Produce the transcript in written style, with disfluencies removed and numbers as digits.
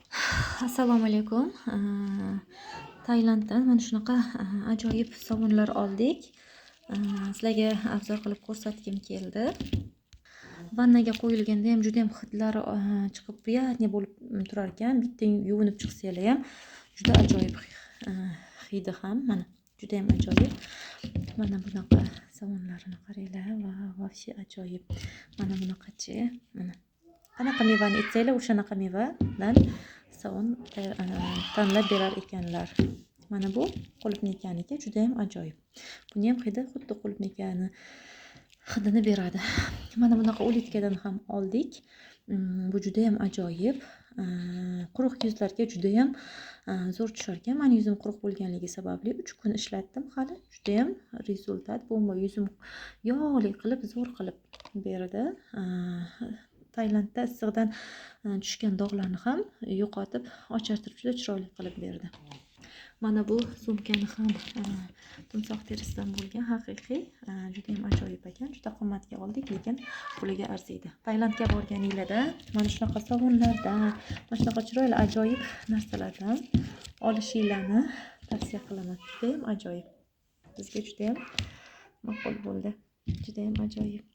Assalomu alaykum. Tailanddan mana shunaqa ajoyib sovunlar oldik. Sizlarga afzal qilib ko'rsatgim keldi. Vannaga qo'yilganda ham juda ham hidlari chiqib приятный bo'lib turar ekan. Bitta yuvinib chiqsanglar ham juda ajoyib hidi ham mana juda ham ajoyib. Mana bunaqa sovunlarini qaranglar va вообще ajoyib. Mana bunaqachi. Mana qanaqa mevani aytsanglar o'shanaqa mevadan sovun tanlab berar ekanlar. Mana bu qulupnikaniki juda ham ajoyib. Buni ham hidi xuddi qulupnikani hidini beradi. Mana bunaqa ulitkadan ham oldik. Bu juda ham ajoyib. Quruq yuzlarga juda ham zo'r tushar ekan. Meni yuzim quruq bo'lganligi sababli 3 kun ishlatdim hali. Juda ham rezultat bo'lmay yuzim yog'li qilib, zo'r qilib berdi. Tailandda issiqdan tushgan dog'larni ham yo'qotib, ochartirib juda chiroyli qilib berdi. Mana bu sumkani ham timsoh terisidan bo'lgan, haqiqiy, juda ham ajoyib ekan. Juda qimmatga oldik, lekin puliga arziydi. Tailandga borganingizda mana shunaqa sovunlardan, mana shunaqa chiroyli ajoyib narsalardan olishinglarni tavsiya qilaman. Juda ham ajoyib. Bizga juda ham ma'qul bo'ldi. Juda ham ajoyib.